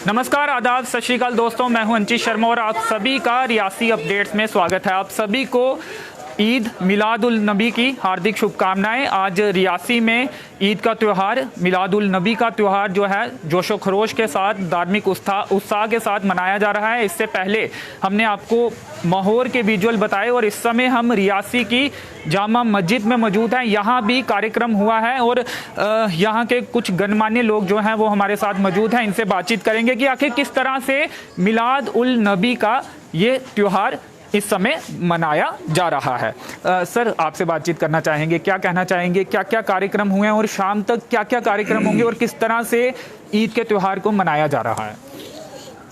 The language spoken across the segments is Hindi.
नमस्कार, आदाब, सत श्री अकाल दोस्तों, मैं हूं अंचित शर्मा और आप सभी का रियासी अपडेट्स में स्वागत है। आप सभी को ईद मिलाद उल नबी की हार्दिक शुभकामनाएं। आज रियासी में ईद का त्यौहार, मिलाद उल नबी का त्यौहार जो है जोशो खरोश के साथ, धार्मिक उत्साह के साथ मनाया जा रहा है। इससे पहले हमने आपको माहौर के विजुअल बताए और इस समय हम रियासी की जामा मस्जिद में मौजूद हैं। यहाँ भी कार्यक्रम हुआ है और यहाँ के कुछ गणमान्य लोग जो हैं वो हमारे साथ मौजूद हैं। इनसे बातचीत करेंगे कि आखिर किस तरह से मिलाद उल नबी का ये त्यौहार इस समय मनाया जा रहा है। सर, आपसे बातचीत करना चाहेंगे, क्या कहना चाहेंगे, क्या क्या कार्यक्रम हुए हैं और शाम तक क्या क्या कार्यक्रम होंगे और किस तरह से ईद के त्यौहार को मनाया जा रहा है?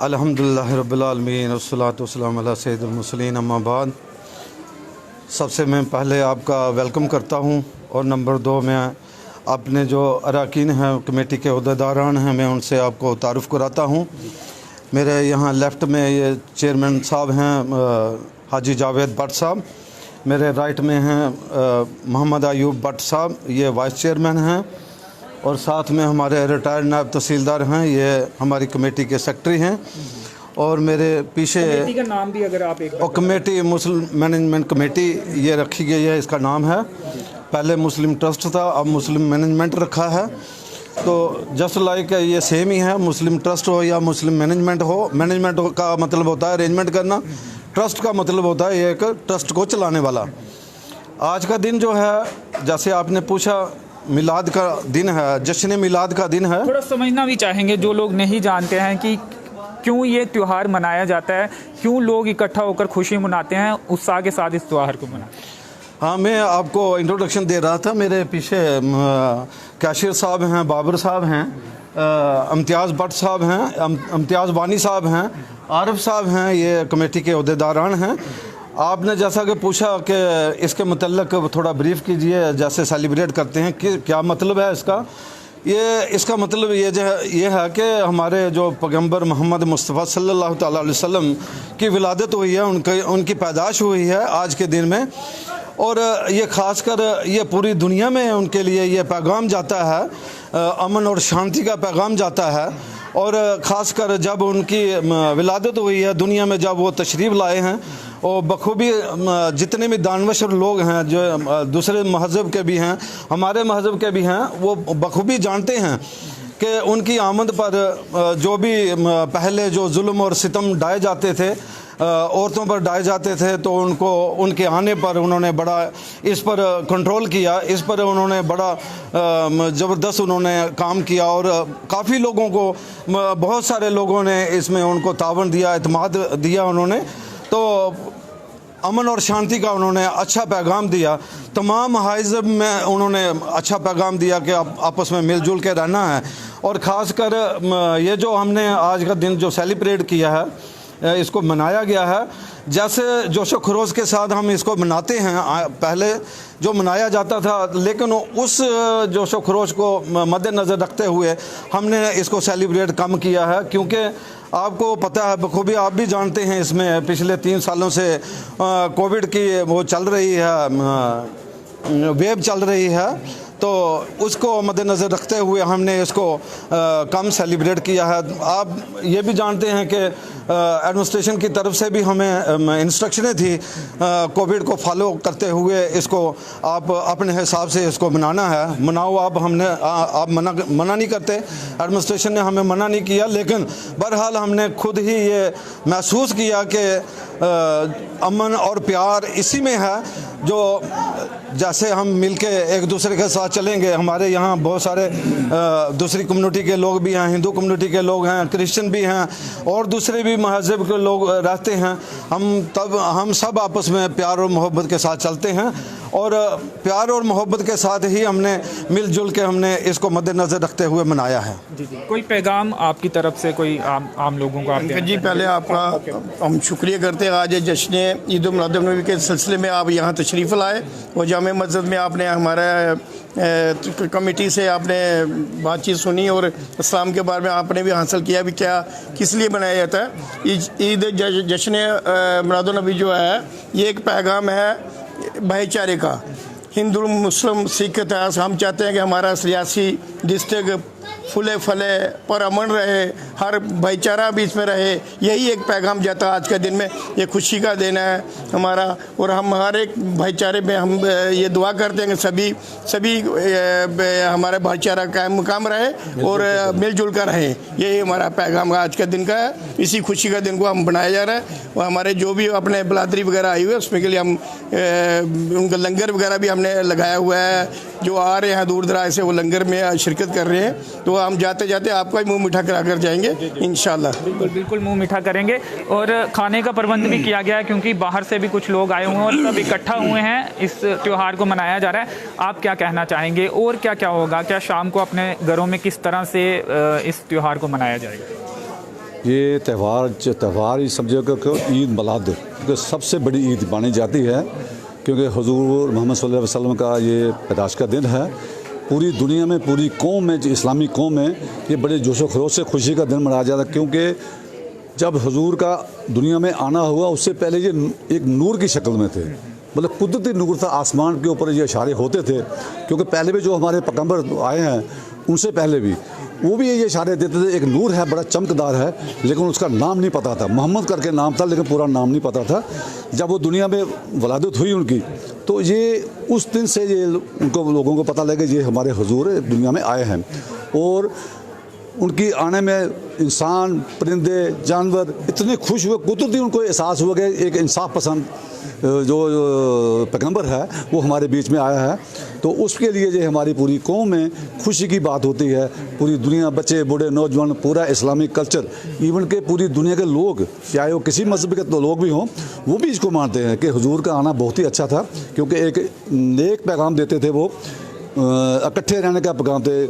अल्हम्दुलिल्लाह रब्बिल आलमीन वस्सलातु वस्सलामु अला सय्यिदिल मुरसलीन, अम्मा बाद। सबसे मैं पहले आपका वेलकम करता हूं और नंबर 2 में अपने जो अरकान हैं, कमेटी के अहदेदारान हैं, मैं उनसे आपको तारुफ़ कराता हूं। मेरे यहाँ लेफ़्ट में ये चेयरमैन साहब हैं हाजी जावेद भट्ट साहब, मेरे राइट में हैं मोहम्मद अयूब भट्ट साहब, ये वाइस चेयरमैन हैं, और साथ में हमारे रिटायर्ड नायब तहसीलदार हैं, ये हमारी कमेटी के सेक्रेटरी हैं। और मेरे पीछे कमेटी का नाम भी अगर आप एक और कमेटी मुस्लिम मैनेजमेंट कमेटी ये रखी गई है, इसका नाम है। पहले मुस्लिम ट्रस्ट था, अब मुस्लिम मैनेजमेंट रखा है। तो जस्ट लाइक ये सेम ही है, मुस्लिम ट्रस्ट हो या मुस्लिम मैनेजमेंट हो। मैनेजमेंट का मतलब होता है अरेंजमेंट करना, ट्रस्ट का मतलब होता है एक ट्रस्ट को चलाने वाला। आज का दिन जो है, जैसे आपने पूछा, मिलाद का दिन है, जश्न मिलाद का दिन है। थोड़ा समझना भी चाहेंगे, जो लोग नहीं जानते हैं कि क्यों ये त्यौहार मनाया जाता है, क्यों लोग इकट्ठा होकर खुशी मनाते हैं, उत्साह के साथ इस त्यौहार को मनाते हैं। हाँ, मैं आपको इंट्रोडक्शन दे रहा था। मेरे पीछे कैशियर साहब हैं, बाबर साहब हैं, इम्तियाज़ भट्ट साहब हैं, इम्तियाज़ वानी साहब हैं, आरिफ साहब हैं, ये कमेटी के अहदेदारान हैं। आपने जैसा कि पूछा कि इसके मतलब थोड़ा ब्रीफ कीजिए, जैसे सेलिब्रेट करते हैं कि क्या मतलब है इसका। इसका मतलब ये है कि हमारे जो पैगंबर मोहम्मद मुस्तफ़ा सल्लल्लाहु अलैहि वसल्लम की विलादत हुई है, उनकी पैदाश हुई है आज के दिन में। और ये ख़ासकर ये पूरी दुनिया में उनके लिए ये पैगाम जाता है, अमन और शांति का पैगाम जाता है। और ख़ासकर जब उनकी विलादत हुई है दुनिया में, जब वो तशरीफ़ लाए हैं, और बखूबी जितने भी दानवशर लोग हैं, जो दूसरे मज़हब के भी हैं, हमारे मज़हब के भी हैं, वो बखूबी जानते हैं कि उनकी आमद पर जो भी पहले जो जुल्म और सितम डाए जाते थे, औरतों पर डाए जाते थे, तो उनको उनके आने पर उन्होंने बड़ा इस पर कंट्रोल किया, इस पर उन्होंने बड़ा ज़बरदस्त उन्होंने काम किया। और काफ़ी लोगों को, बहुत सारे लोगों ने इसमें उनको तावन दिया, एतमाद दिया उन्होंने। तो अमन और शांति का उन्होंने अच्छा पैगाम दिया। तमाम मज़हब में उन्होंने अच्छा पैगाम दिया कि आपस में मिलजुल के रहना है। और ख़ासकर ये जो हमने आज का दिन जो सेलिब्रेट किया है, इसको मनाया गया है, जैसे जोशो खरोश के साथ हम इसको मनाते हैं, पहले जो मनाया जाता था, लेकिन उस जोशो खरोश को मद्देनज़र रखते हुए हमने इसको सेलिब्रेट कम किया है। क्योंकि आपको पता है बखूबी, आप भी जानते हैं, इसमें पिछले 3 सालों से कोविड की वो चल रही है, वेव चल रही है, तो उसको मद्देनज़र रखते हुए हमने इसको कम सेलिब्रेट किया है। आप ये भी जानते हैं कि एडमिनिस्ट्रेशन की तरफ से भी हमें इंस्ट्रक्शनें थी कोविड को फॉलो करते हुए, इसको आप अपने हिसाब से इसको मनाना है, मनाओ आप। आप मना नहीं करते, एडमिनिस्ट्रेशन ने हमें मना नहीं किया, लेकिन बहरहाल हमने खुद ही ये महसूस किया कि अमन और प्यार इसी में है, जो जैसे हम मिलके एक दूसरे के साथ चलेंगे। हमारे यहाँ बहुत सारे दूसरी कम्युनिटी के लोग भी हैं, हिंदू कम्युनिटी के लोग हैं, क्रिश्चियन भी हैं, और दूसरे भी मज़हब के लोग रहते हैं। हम सब आपस में प्यार और मोहब्बत के साथ चलते हैं, और प्यार और मोहब्बत के साथ ही हमने मिलजुल के हमने इसको मद्देनज़र रखते हुए मनाया है। जी। कोई पैगाम आपकी तरफ से, कोई आम लोगों को आप जी, पहले आपका हम शुक्रिया करते हैं। आज जश्न ईद उल मिलाद उन नबी के सिलसिले में आप यहाँ तशरीफ़ लाए और जामे मस्जिद में आपने हमारा कमेटी से आपने बातचीत सुनी और इस्लाम के बारे में आपने भी हासिल किया भी क्या किस लिए बनाया जाता है। ईद जश्न मिलाद उन नबी जो है, ये एक पैगाम है भाईचारे का। हिंदू मुस्लिम सिख इतिहास, हम चाहते हैं कि हमारा रियासी डिस्ट्रिक्ट फूले फले पर अमन रहे, हर भाईचारा बीच में रहे, यही एक पैगाम जाता आज के दिन में। ये खुशी का दिन है हमारा, और हम हर एक भाईचारे में हम ये दुआ करते हैं कि सभी हमारा भाईचारा कायम मुकाम रहे और मिलजुल कर रहे। यही हमारा पैगाम आज के दिन का है। इसी खुशी का दिन को हम बनाया जा रहा है, और हमारे जो भी अपने बिरादरी वगैरह आई हुई है उसमें के लिए हम उनका लंगर वगैरह भी हमने लगाया हुआ है। जो आ रहे हैं दूर दराज से वो लंगर में शिरकत कर रहे हैं, तो हम जाते जाते आपका भी मुंह मीठा करा कर जाएंगे इंशाल्लाह। बिल्कुल मुंह मीठा करेंगे। और खाने का प्रबंध भी किया गया है, क्योंकि बाहर से भी कुछ लोग आए हुए हैं और सब इकट्ठा हुए हैं, इस त्यौहार को मनाया जा रहा है। आप क्या कहना चाहेंगे और क्या क्या होगा? क्या शाम को अपने घरों में किस तरह से इस त्यौहार को मनाया जाएगा? ये त्यौहार ही समझो कि ईद मिलाद क्योंकि सबसे बड़ी ईद मानी जाती है, क्योंकि हुजूर मोहम्मद सल्लल्लाहु अलैहि वसल्लम का ये पैदाश का दिन है। पूरी दुनिया में, पूरी कौम में, जो इस्लामी कौम में ये बड़े जोशो खरोश से खुशी का दिन मनाया जाता है, क्योंकि जब हुजूर का दुनिया में आना हुआ उससे पहले ये एक नूर की शक्ल में थे, मतलब कुदरती नूर था, आसमान के ऊपर ये इशारे होते थे। क्योंकि पहले भी जो हमारे पैगंबर आए हैं उनसे पहले भी वो भी ये इशारे देते थे, एक नूर है बड़ा चमकदार है, लेकिन उसका नाम नहीं पता था, मोहम्मद करके नाम था लेकिन पूरा नाम नहीं पता था। जब वो दुनिया में वलादत हुई उनकी, तो ये उस दिन से ये उनको लोगों को पता लगा ये हमारे हुजूर दुनिया में आए हैं। और उनकी आने में इंसान, परिंदे, जानवर इतने खुश हुए, कुदरती उनको एहसास हुआ कि एक इंसाफ पसंद जो पैगंबर है वो हमारे बीच में आया है। तो उसके लिए जो हमारी पूरी कौम में खुशी की बात होती है। पूरी दुनिया, बच्चे, बूढ़े, नौजवान, पूरा इस्लामिक कल्चर, इवन के पूरी दुनिया के लोग, चाहे वो किसी मजहब के तो लोग भी हों, वो भी इसको मानते हैं कि हुजूर का आना बहुत ही अच्छा था, क्योंकि एक नेक पैगाम देते थे वो, इकट्ठे रहने का पैगाम थे,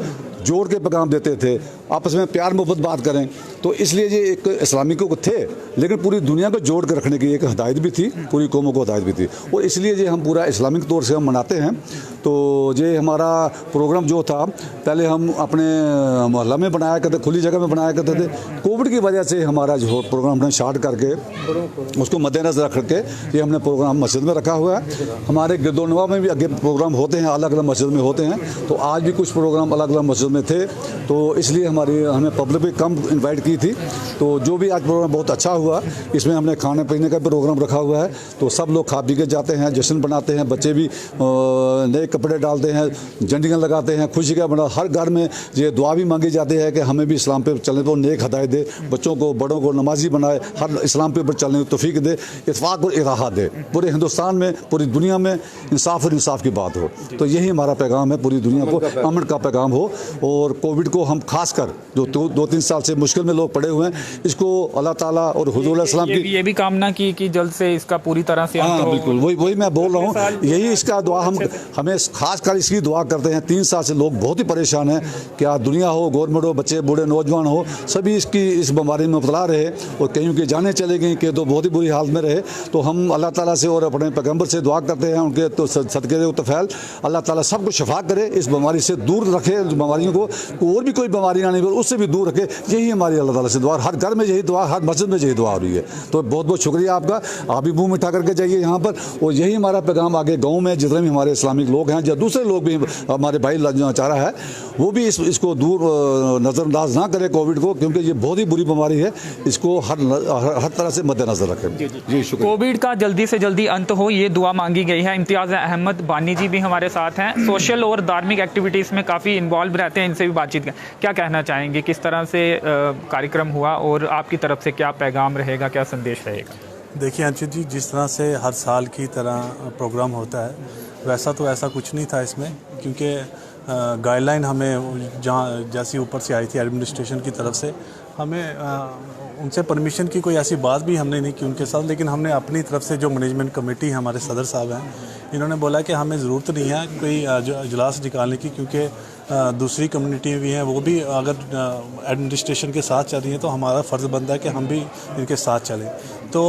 जोड़ के पैगाम देते थे, आपस में प्यार मोहब्बत बात करें। तो इसलिए ये एक इस्लामिकों को थे, लेकिन पूरी दुनिया को जोड़ कर रखने की एक हदायत भी थी, पूरी कौमों को हदायत भी थी, और इसलिए ये हम पूरा इस्लामिक तौर से हम मनाते हैं। तो ये हमारा प्रोग्राम जो था, पहले हम अपने मोहल्ला में बनाया करते, खुली जगह में बनाया करते थे। कोविड की वजह से हमारा जो प्रोग्राम हमने स्टार्ट करके उसको मद्देनजर रख के ये हमने प्रोग्राम मस्जिद में रखा हुआ है। हमारे गिरदोनवा में भी आगे प्रोग्राम होते हैं, अलग अलग मस्जिद में होते हैं, तो आज भी कुछ प्रोग्राम अलग अलग मस्जिद में थे, तो इसलिए हमने पब्लिक भी कम इन्वाइट की थी। तो जो भी आज प्रोग्राम बहुत अच्छा हुआ, इसमें हमने खाने पीने का भी प्रोग्राम रखा हुआ है, तो सब लोग खा पी के जाते हैं, जश्न बनाते हैं, बच्चे भी नए कपड़े डालते हैं, झंडियाँ लगाते हैं, खुशी का बना। हर घर में ये दुआ भी मांगी जाती है कि हमें भी इस्लाम पे चलने को नेक हदायत दे, बच्चों को, बड़ों को नमाजी बनाए, हर इस्लाम पे चलने की तौफीक दे, इत्फाक और इराहा दे, पूरे हिंदुस्तान में, पूरी दुनिया में इंसाफ और इंसाफ की बात हो। तो यही हमारा पैगाम है, पूरी दुनिया को अमन का पैगाम हो। और कोविड को हम खासकर जो 2-3 साल से मुश्किल में लोग पड़े हुए हैं, इसको अल्लाह ताला और हुजूर अस्सलाम की ये भी कामना की कि जल्द से इसका पूरी तरह से हाँ बिल्कुल वही मैं बोल रहा हूँ। यही इसका दुआ हमें खासकर इसकी दुआ करते हैं। 3 साल से लोग बहुत ही परेशान हैं, क्या दुनिया हो, गवर्नमेंट हो, बच्चे बूढ़े नौजवान हो, सभी इस बीमारी में मुब्तला रहे और कहीं की जाने चले गई कि तो बहुत ही बुरी हालत में रहे। तो हम अल्लाह ताला से और अपने पैगंबर से दुआ करते हैं, उनके तो सदके तफैल अल्लाह ताला सबको शफा करे, इस बीमारी से दूर रखे, बीमारियों को और भी कोई बीमारी आने पर उससे भी दूर रखे। यही हमारी अल्लाह ताला से दुआ, हर घर में यही दुआ, हर मस्जिद में यही दुआ हो रही है। तो बहुत बहुत शुक्रिया आपका, आप भी मुँह मिठा करके जाइए यहाँ पर। और यही हमारा पैगाम आगे गाँव में जितने भी हमारे इस्लामिक लोग हैं या दूसरे लोग भी हमारे भाई चाह रहा है, वो भी इसको दूर नज़रअंदाज ना करें कोविड को, क्योंकि ये बहुत ही बुरी बीमारी है, इसको हर तरह से मद्देनजर रखें। जी शुक्रिया। कोविड का जल्दी से जल्दी अंत हो, ये दुआ मांगी गई है। इम्तियाज़ अहमद बानी जी भी हमारे साथ हैं, सोशल और धार्मिक एक्टिविटीज़ में काफ़ी इन्वॉल्व रहते हैं, इनसे भी बातचीत करें। क्या कहना चाहेंगे, किस तरह से कार्यक्रम हुआ और आपकी तरफ से क्या पैगाम रहेगा, क्या संदेश रहेगा? देखिए अंशित जी, जिस तरह से हर साल की तरह प्रोग्राम होता है, वैसा तो ऐसा कुछ नहीं था इसमें, क्योंकि गाइडलाइन हमें जहाँ जैसी ऊपर से आई थी एडमिनिस्ट्रेशन की तरफ से, हमें उनसे परमिशन की कोई ऐसी बात भी हमने नहीं की उनके साथ, लेकिन हमने अपनी तरफ से जो मैनेजमेंट कमेटी हमारे सदर साहब हैं, इन्होंने बोला कि हमें ज़रूरत नहीं है कोई इजलास निकालने की, क्योंकि दूसरी कम्युनिटी भी हैं, वो भी अगर एडमिनिस्ट्रेशन के साथ चल रही हैं तो हमारा फ़र्ज़ बनता है कि हम भी इनके साथ चलें। तो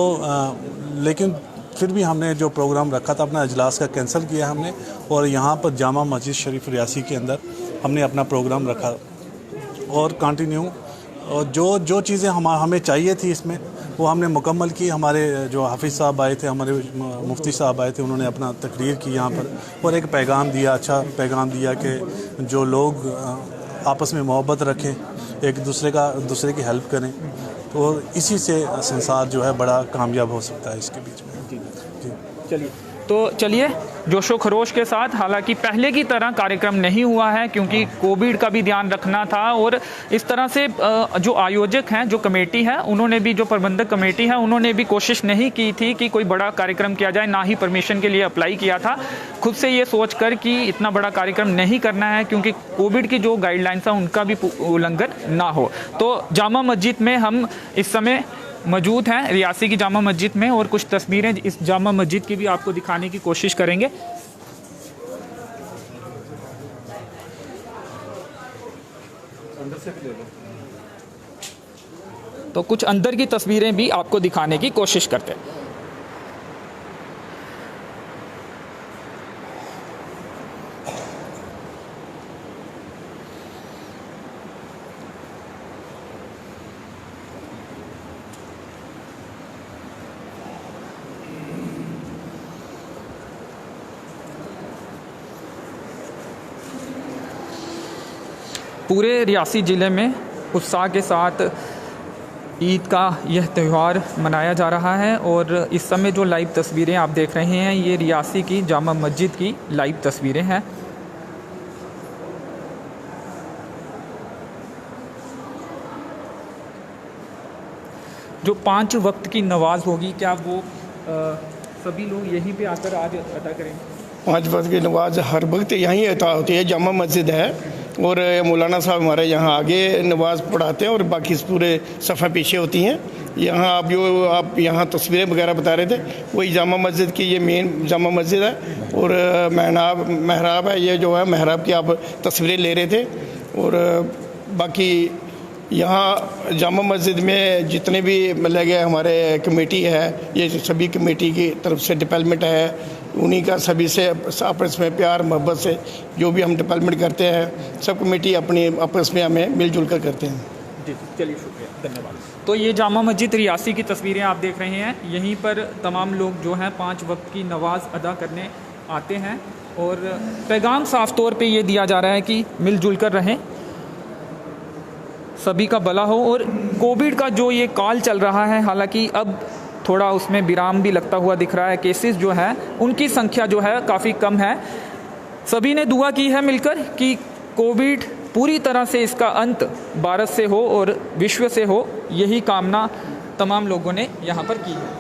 लेकिन फिर भी हमने जो प्रोग्राम रखा था अपना इजलास का कैंसिल किया हमने, और यहाँ पर जामा मस्जिद शरीफ रियासी के अंदर हमने अपना प्रोग्राम रखा और कंटिन्यू, और जो चीज़ें हमें चाहिए थी इसमें वो हमने मुकम्मल की। हमारे जो हाफिज़ साहब आए थे, हमारे मुफ्ती साहब आए थे, उन्होंने अपना तकरीर की यहाँ पर और एक पैगाम दिया, अच्छा पैगाम दिया कि जो लोग आपस में मोहब्बत रखें, एक दूसरे की हेल्प करें, तो इसी से संसार जो है बड़ा कामयाब हो सकता है इसके बीच में। जी चलिए, तो चलिए जोशो खरोश के साथ, हालांकि पहले की तरह कार्यक्रम नहीं हुआ है क्योंकि कोविड का भी ध्यान रखना था, और इस तरह से जो आयोजक हैं, जो कमेटी है, उन्होंने भी, जो प्रबंधक कमेटी है, उन्होंने भी कोशिश नहीं की थी कि कोई बड़ा कार्यक्रम किया जाए, ना ही परमिशन के लिए अप्लाई किया था, खुद से ये सोचकर कि इतना बड़ा कार्यक्रम नहीं करना है क्योंकि कोविड की जो गाइडलाइंस है उनका भी उल्लंघन ना हो। तो जामा मस्जिद में हम इस समय मौजूद हैं, रियासी की जामा मस्जिद में, और कुछ तस्वीरें इस जामा मस्जिद की भी आपको दिखाने की कोशिश करेंगे। तो कुछ अंदर की तस्वीरें भी आपको दिखाने की कोशिश करते हैं। पूरे रियासी ज़िले में उत्साह के साथ ईद का यह त्यौहार मनाया जा रहा है, और इस समय जो लाइव तस्वीरें आप देख रहे हैं ये रियासी की जामा मस्जिद की लाइव तस्वीरें हैं। जो 5 वक्त की नमाज होगी, क्या वो सभी लोग यहीं पे आकर आज अदा करेंगे? 5 वक्त की नमाज हर वक्त यहीं अता होती है, जामा मस्जिद है, और मौलाना साहब हमारे यहाँ आगे नमाज पढ़ाते हैं और बाकी पूरे सफ़ा पीछे होती हैं। यहाँ आप यहाँ तस्वीरें वगैरह बता रहे थे, वही जामा मस्जिद की ये मेन जामा मस्जिद है, और महराब है, ये जो है महराब की आप तस्वीरें ले रहे थे। और बाकी यहाँ जामा मस्जिद में जितने भी मतलब कि हमारे कमेटी है, ये सभी कमेटी की तरफ से डेवलपमेंट है, उन्हीं का सभी से आपस में प्यार मोहब्बत से जो भी हम डेवलपमेंट करते हैं, सब कमेटी अपनी आपस में हमें मिलजुल कर करते हैं। जी, चलिए शुक्रिया, धन्यवाद। तो ये जामा मस्जिद रियासी की तस्वीरें आप देख रहे हैं। यहीं पर तमाम लोग जो हैं 5 वक्त की नमाज अदा करने आते हैं, और पैगाम साफ तौर पे ये दिया जा रहा है कि मिलजुल कर रहें, सभी का भला हो। और कोविड का जो ये काल चल रहा है, हालांकि अब थोड़ा उसमें विराम भी लगता हुआ दिख रहा है, केसेस जो है उनकी संख्या जो है काफ़ी कम है। सभी ने दुआ की है मिलकर कि कोविड पूरी तरह से इसका अंत भारत से हो और विश्व से हो, यही कामना तमाम लोगों ने यहाँ पर की है।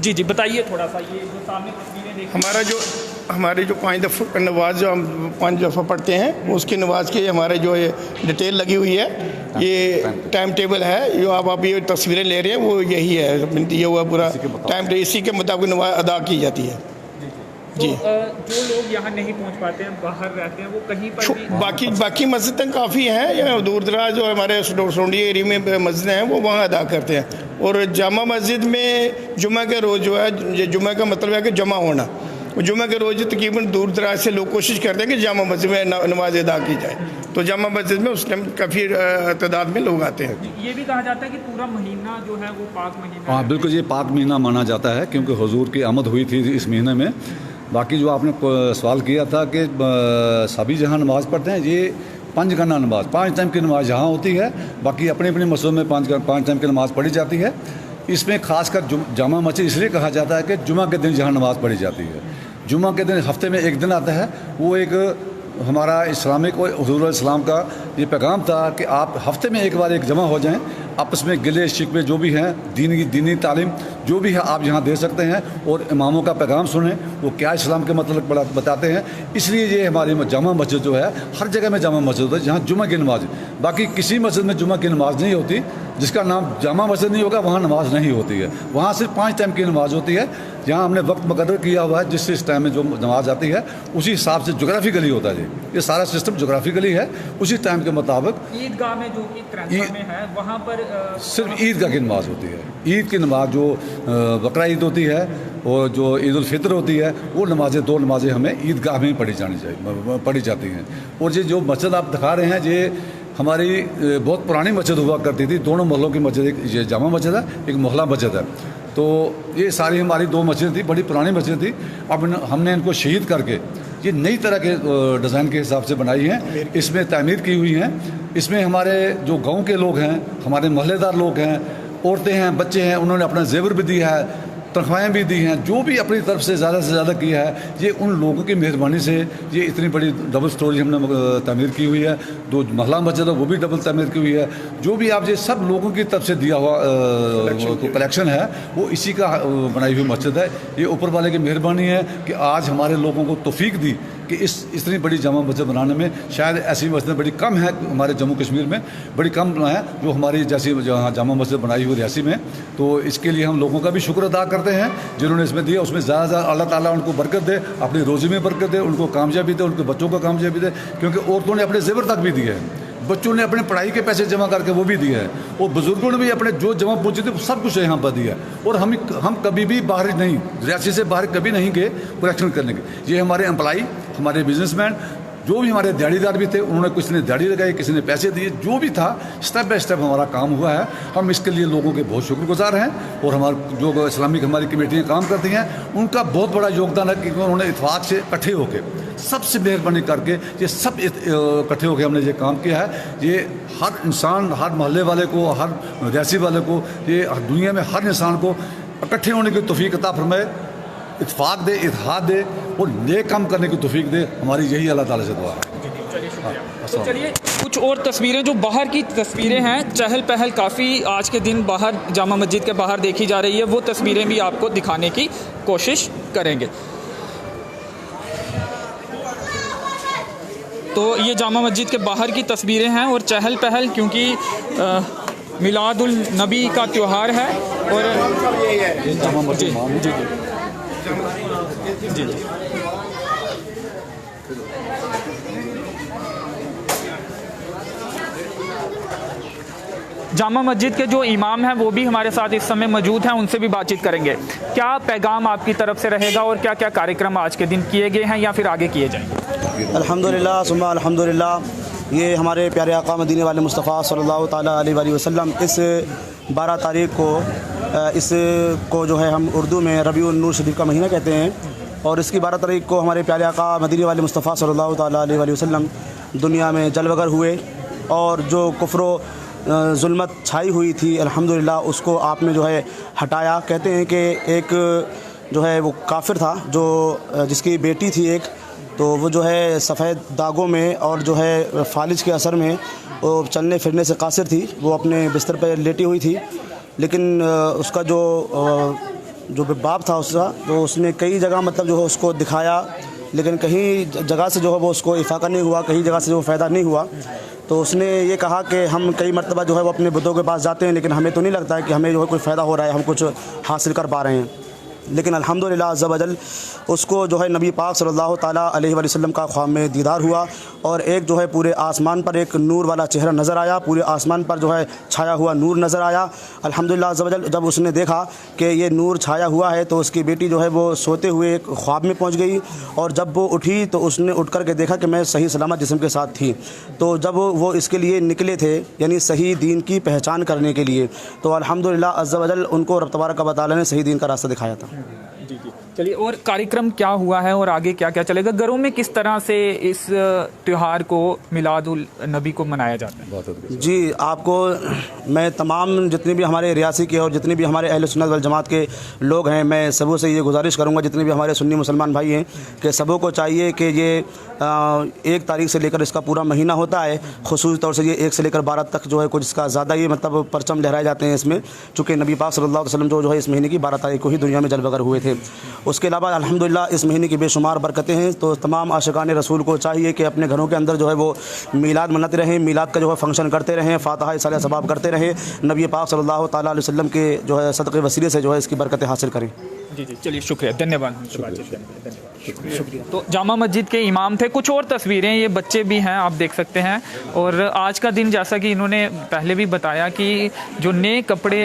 जी जी, बताइए थोड़ा सा, ये जो सामने तस्वीरें देख हमारे जो 5 दफ़ा नमाज जो हम 5 दफ़ा पढ़ते हैं, उसकी नमाज की हमारे जो ये डिटेल लगी हुई है, ये टाइम टेबल है, जो आप ये तस्वीरें ले रहे हैं वो यही है, ये हुआ पूरा टाइम टेबल, इसी के मुताबिक नमाज अदा की जाती है। जी, जो लोग यहाँ नहीं पहुँच पाते हैं, बाहर रहते हैं, वो कहीं पर भी बाकी मस्जिदें काफ़ी हैं, या दूर दराज जो हमारे सोंडी एरिया में मस्जिदें हैं वो वहाँ अदा करते हैं। और जामा मस्जिद में जुमा के रोज़ जो है, जुमा का मतलब है कि जमा होना, जुमा के रोज़ तकरीबन दूर दराज से लोग कोशिश करते हैं कि जामा मस्जिद में नमाज अदा की जाए, तो जामा मस्जिद में उस टाइम काफ़ी तादाद में लोग आते हैं। ये भी कहा जाता है कि पूरा महीना जो है वो पाक महीना। हाँ बिल्कुल, ये पाक महीना माना जाता है क्योंकि हुजूर की आमद हुई थी इस महीने में। बाकी जो आपने सवाल किया था कि सभी जहाँ नमाज़ पढ़ते हैं, ये 5 गना नमाज, 5 टाइम की नमाज यहाँ होती है, बाकी अपनी अपनी मस्जिदों में 5 टाइम की नमाज़ पढ़ी जाती है। इसमें खासकर जामा मस्जिद इसलिए कहा जाता है कि जुमा के दिन जहाँ नमाज़ पढ़ी जाती है, जुमा के दिन हफ्ते में एक दिन आता है, वो एक हमारा इस्लामिक और हुजूर इस्लाम का ये पैगाम था कि आप हफ्ते में एक बार एक जमा हो जाएं, आपस में गिले शिकवे जो भी हैं, दीनी तालीम जो भी है आप यहाँ दे सकते हैं, और इमामों का पैगाम सुनें, वो क्या इस्लाम के मतलब बताते हैं। इसलिए ये हमारी जामा मस्जिद जो है, हर जगह में जामा मस्जिद होती है जहाँ जुमा की नमाज, बाकी किसी मस्जिद में जुमा की नमाज नहीं होती, जिसका नाम जामा मस्जिद नहीं होगा वहाँ नमाज नहीं होती है। वहाँ सिर्फ 5 टाइम की नमाज होती है, जहाँ हमने वक्त मुकर्रर किया हुआ है, जिससे इस टाइम में जो नमाज आती है उसी हिसाब से जोग्राफिकली होता है। ये सारा सिस्टम जोग्राफिकली है, उसी टाइम के मुताबिक। ईदगाह में जो कि त्रैंथा में है, वहाँ पर सिर्फ ईदगाह की नमाज होती है। ईद की नमाज जो बकरा ईद होती है और जो ईद उल फितर होती है, वो नमाजें 2 नमाजें हमें ईदगाह में पढ़ी जाती हैं। और ये जो मस्जिद आप दिखा रहे हैं, ये हमारी बहुत पुरानी मस्जिद हुआ करती थी, दोनों मोहल्लों की मस्जिद, एक ये जामा मस्जिद है, एक मोहल्ला मस्जिद है। तो ये सारी हमारी 2 मस्जिद थी, बड़ी पुरानी मस्जिद थी। अब हमने इनको शहीद करके ये नई तरह के डिज़ाइन के हिसाब से बनाई हैं, इसमें तामीर की हुई हैं। इसमें हमारे जो गांव के लोग हैं, हमारे मोहल्लेदार लोग हैं, औरतें हैं, बच्चे हैं, उन्होंने अपना जेवर भी दिया है, तनख्वाहें भी दी हैं, जो भी अपनी तरफ से ज़्यादा किया है, ये उन लोगों की मेहरबानी से ये इतनी बड़ी डबल स्टोरी हमने तामीर की हुई है। 2 महला मस्जिद है वो भी डबल तामीर की हुई है। जो भी आप ये सब लोगों की तरफ से दिया हुआ कलेक्शन है वो इसी का बनाई हुई मस्जिद है। ये ऊपर वाले की मेहरबानी है कि आज हमारे लोगों को तौफीक दी कि इतनी बड़ी जामा मस्जिद बनाने में। शायद ऐसी मस्जिद बड़ी कम है हमारे जम्मू कश्मीर में, बड़ी कम है जो हमारी जैसी जामा मस्जिद बनाई हुई रियासी में। तो इसके लिए हम लोगों का भी शुक्र अदा करते हैं जिन्होंने इसमें दिया। उसमें ज़्यादा अल्लाह ताला उनको बरकत दे, अपनी रोज़ी में बरकत दे, उनको कामयाबी दे, उनके बच्चों को कामयाबी दे, क्योंकि औरतों ने अपने जेवर तक भी दिए हैं, बच्चों ने अपने पढ़ाई के पैसे जमा करके वो भी दिए हैं, और बुजुर्गों ने भी अपने जो जमा पूछे थे सब कुछ यहाँ पर दिया। और हम कभी भी बाहर नहीं, रियासी से बाहर कभी नहीं गए कलेक्शन करने के। ये हमारे एम्प्लाई, हमारे बिजनेसमैन, जो भी हमारे दिहाड़ीदार भी थे, उन्होंने किसी ने दिहाड़ी लगाई, किसी ने पैसे दिए, जो भी था स्टेप बाय स्टेप हमारा काम हुआ है। हम इसके लिए लोगों के बहुत शुक्रगुजार हैं। और हमारे जो इस्लामिक हमारी कमेटियाँ काम करती हैं उनका बहुत बड़ा योगदान है कि उन्होंने इत्तेफाक से इकट्ठे होकर सबसे मेहरबानी करके ये सब इकट्ठे होकर हमने ये काम किया है। ये हर इंसान, हर मोहल्ले वाले को, हर रियासी वाले को, ये दुनिया में हर इंसान को इकट्ठे होने की तौफीक अता फरमाए, इत्तेफाक दे, इत्तेहाद दे और नेक काम करने की तौफीक दे। हमारी यही अल्लाह ताला से दुआ है। तो चलिए कुछ और तस्वीरें, जो बाहर की तस्वीरें हैं, चहल पहल काफ़ी आज के दिन बाहर जामा मस्जिद के बाहर देखी जा रही है, वो तस्वीरें भी आपको दिखाने की कोशिश करेंगे। तो ये जामा मस्जिद के बाहर की तस्वीरें हैं और चहल पहल, क्योंकि मिलादुल नबी का त्यौहार है। और जी जामा मस्जिद के जो इमाम हैं वो भी हमारे साथ इस समय मौजूद हैं, उनसे भी बातचीत करेंगे। क्या पैगाम आपकी तरफ से रहेगा और क्या क्या कार्यक्रम आज के दिन किए गए हैं या फिर आगे किए जाएंगे? अल्हम्दुलिल्लाह सुम्मा अल्हम्दुलिल्लाह। ये हमारे प्यारे आका मदीने वाले मुस्तफ़ा सल्लल्लाहु ताला अलैहि वसल्लम इस 12 तारीख को इसको जो है हम उर्दू में रबीउन नूर शरीफ का महीना कहते हैं, और इसकी 12 तारीख को हमारे प्यारे आका मदीने वाले मुस्तफ़ा सल्लल्लाहु ताला अलैहि वसल्लम दुनिया में जलवगर हुए। और जो कुफ्र जुल्मत छाई हुई थी अल्हम्दुलिल्लाह उसको आपने जो है हटाया। कहते हैं कि एक जो है वो काफिर था जो जिसकी बेटी थी एक, तो वो जो है सफ़ेद दागों में और जो है फालिज के असर में वो चलने फिरने से कासिर थी, वो अपने बिस्तर पर लेटी हुई थी। लेकिन उसका जो बाप था उसका, तो उसने कई जगह मतलब जो है उसको दिखाया, लेकिन कहीं जगह से जो है वो उसको इफाका नहीं हुआ, कहीं जगह से जो फ़ायदा नहीं हुआ। तो उसने ये कहा कि हम कई मरतबा जो है वो अपने बुतों के पास जाते हैं, लेकिन हमें तो नहीं लगता है कि हमें जो है कोई फ़ायदा हो रहा है, हम कुछ हासिल कर पा रहे हैं। लेकिन अल्हम्दुलिल्लाह अज़्ज़ा वजल उसको जो है नबी पाक सल्लल्लाहु ताला अलैहि वसल्लम का ख्वाब में दीदार हुआ, और एक जो है पूरे आसमान पर एक नूर वाला चेहरा नज़र आया, पूरे आसमान पर जो है छाया हुआ नूर नज़र आया। अल्हम्दुलिल्लाह अज़्ज़ा वजल जब उसने देखा कि ये नूर छाया हुआ है, तो उसकी बेटी जो है वो सोते हुए एक ख्वाब में पहुँच गई, और जब वो उठी तो उसने उठ कर के देखा कि मैं सही सलामत जिस्म के साथ थी। तो जब वो इसके लिए निकले थे, यानी सही दीन की पहचान करने के लिए, तो अल्हम्दुलिल्लाह अज़्ज़ा वजल उनको रब तबारक व तआला ने सही दीन का रास्ता दिखाया था। जी जी, चलिए, और कार्यक्रम क्या हुआ है और आगे क्या क्या चलेगा? घरों में किस तरह से इस त्यौहार को मिलादुल नबी को मनाया जाता है? जी, आपको मैं तमाम जितने भी हमारे रियासी के और जितने भी हमारे अहले सुन्नत वल जमात के लोग हैं, मैं सबों से ये गुजारिश करूँगा, जितने भी हमारे सुन्नी मुसलमान भाई हैं, कि सबों को चाहिए कि ये 1 तारीख से लेकर इसका पूरा महीना होता है, खुसूसी तौर से ये 1 से लेकर 12 तक जो है कुछ इसका ज़्यादा ही मतलब परचम लहराए जाते हैं इसमें, चूँकि नबी पाक सल्लल्लाहु अलैहि वसल्लम जो है इस महीने की 12 तारीख को ही दुनिया में जलवगर हुए थे। उसके अलावा अल्हम्दुलिल्लाह इस महीने की बेशुमार बरकतें हैं। तो तमाम आशिकान रसूल को चाहिए कि अपने घरों के अंदर जो है वो मीलाद मनाते रहें, मीलाद का जो है फंक्शन करते रहें, फातिहा साल सबाब करते रहें, नबी पाक सल्लल्लाहु ताला अलैहि वसल्लम के जो है सदक़े वसीले से जो है इसकी बरकतें हासिल करें। जी जी, चलिए, शुक्रिया, धन्यवाद। शुक्रिया। तो जामा मस्जिद के इमाम थे। कुछ और तस्वीरें, ये बच्चे भी हैं, आप देख सकते हैं। और आज का दिन, जैसा कि इन्होंने पहले भी बताया, कि जो नए कपड़े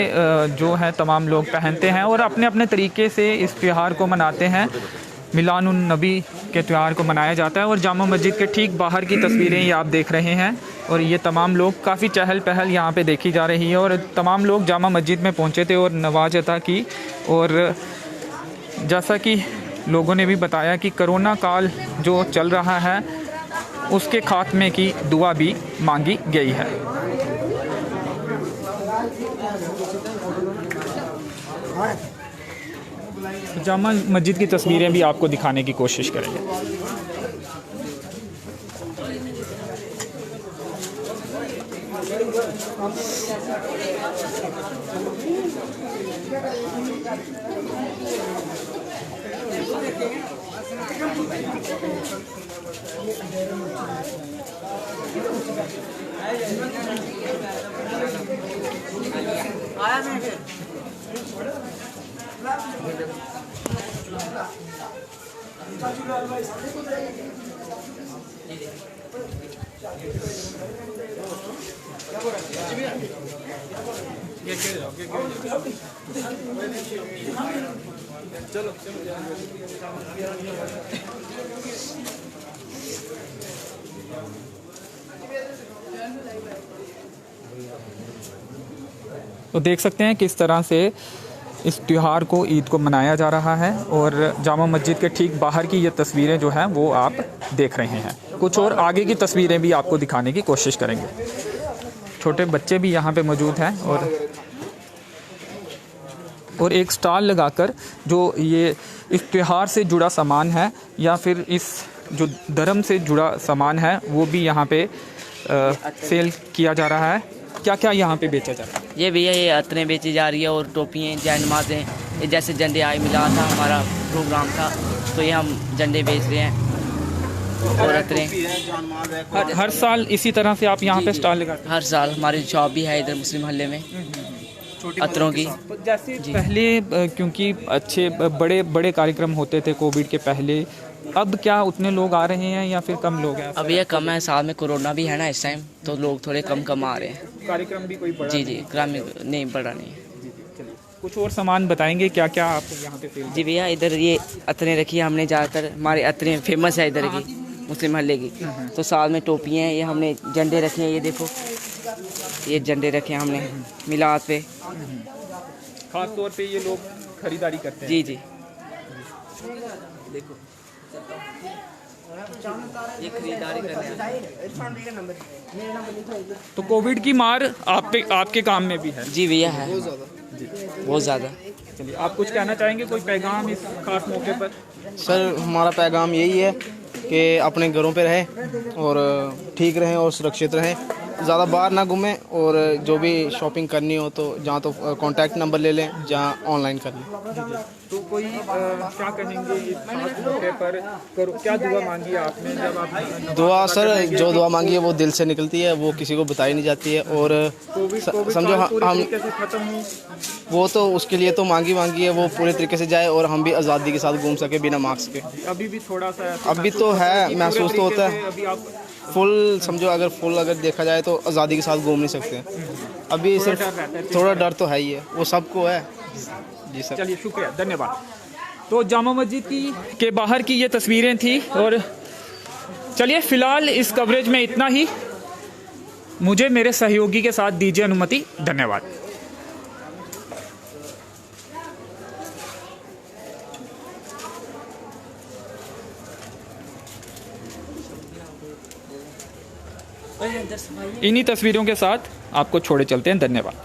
जो हैं तमाम लोग पहनते हैं और अपने अपने तरीके से इस त्यौहार को मनाते हैं। मिलादुन नबी के त्यौहार को मनाया जाता है। और जामा मस्जिद के ठीक बाहर की तस्वीरें ये आप देख रहे हैं, और ये तमाम लोग, काफ़ी चहल पहल यहाँ पे देखी जा रही है, और तमाम लोग जामा मस्जिद में पहुँचे थे और नमाज अता की। और जैसा कि लोगों ने भी बताया कि कोरोना काल जो चल रहा है उसके खात्मे की दुआ भी मांगी गई है। जामा मस्जिद की तस्वीरें भी आपको दिखाने की कोशिश करेंगे। तो देख सकते हैं किस तरह से इस त्यौहार को, ईद को मनाया जा रहा है। और जामा मस्जिद के ठीक बाहर की ये तस्वीरें जो हैं वो आप देख रहे हैं। कुछ और आगे की तस्वीरें भी आपको दिखाने की कोशिश करेंगे। छोटे बच्चे भी यहाँ पे मौजूद हैं और एक स्टॉल लगाकर जो ये इस त्यौहार से जुड़ा सामान है या फिर इस जो धर्म से जुड़ा सामान है वो भी यहाँ पे सेल किया जा रहा है। क्या क्या यहाँ पे बेचा जा रहा है? ये भैया ये अतरें बेची जा रही है और टोपियाँ, जैनमाज़ें, ये जैसे झंडे आए मिला था हमारा प्रोग्राम था तो ये हम झंडे बेच रहे हैं और अतरें। हर साल इसी तरह से आप यहाँ पे स्टॉल लगाते हैं? हर साल हमारी शॉप भी है इधर मुस्लिम मोहल्ले में अतरों की। जैसे पहले क्योंकि अच्छे बड़े बड़े कार्यक्रम होते थे कोविड के पहले, अब क्या उतने लोग आ रहे हैं या फिर कम लोग हैं? अब ये कम है, साल में कोरोना भी है ना इस टाइम तो लोग थोड़े कम आ रहे हैं। कार्यक्रम भी कोई बड़ा? जी कार्यक्रम नहीं बड़ा नहीं है। कुछ और सामान बताएंगे क्या क्या आप यहाँ पे सेल? जी भैया इधर ये अतरें रखी है हमने, ज़्यादातर हमारे अतरें फेमस है इधर की मुस्लिम मोहल्ले की। तो साल में टोपियाँ हैं, ये हमने झंडे रखे हैं, ये देखो ये झंडे रखे हैं हमने मिलाद पे। खास तौर पे ये लोग खरीदारी करते हैं? जी देखो ये खरीदारी कर रहे हैं। तो कोविड की मार आपके काम में भी है? जी भैया है, बहुत ज़्यादा। चलिए आप कुछ कहना चाहेंगे, कोई पैगाम इस खास मौके पर? सर हमारा पैगाम यही है कि अपने घरों पे रहें और ठीक रहें और सुरक्षित रहें, ज़्यादा बाहर ना घूमें और जो भी शॉपिंग करनी हो तो जहाँ तो कांटेक्ट नंबर ले लें, जहाँ ऑनलाइन कर लें। तो कोई क्या कहेंगे इस खास मौके पर, क्या दुआ मांगी आपने जब आप? दुआ सर जो दुआ मांगी है वो दिल से निकलती है, वो किसी को बताई नहीं जाती है। और समझो हम खत्म हो वो तो उसके लिए तो मांगी है, वो पूरे तरीके से जाए और हम भी आज़ादी के साथ घूम सके बिना मास्क के। अभी भी थोड़ा सा अभी तो है, महसूस तो होता है। अभी आप फुल समझो अगर देखा जाए तो आज़ादी के साथ घूम नहीं सकते। अभी सिर्फ थोड़ा डर तो है ही है, वो सबको है। जी सर चलिए शुक्रिया, धन्यवाद। तो जामा मस्जिद के बाहर की ये तस्वीरें थी और चलिए फ़िलहाल इस कवरेज में इतना ही। मुझे मेरे सहयोगी के साथ दीजिए अनुमति, धन्यवाद। इन्हीं तस्वीरों के साथ आपको छोड़े चलते हैं, धन्यवाद।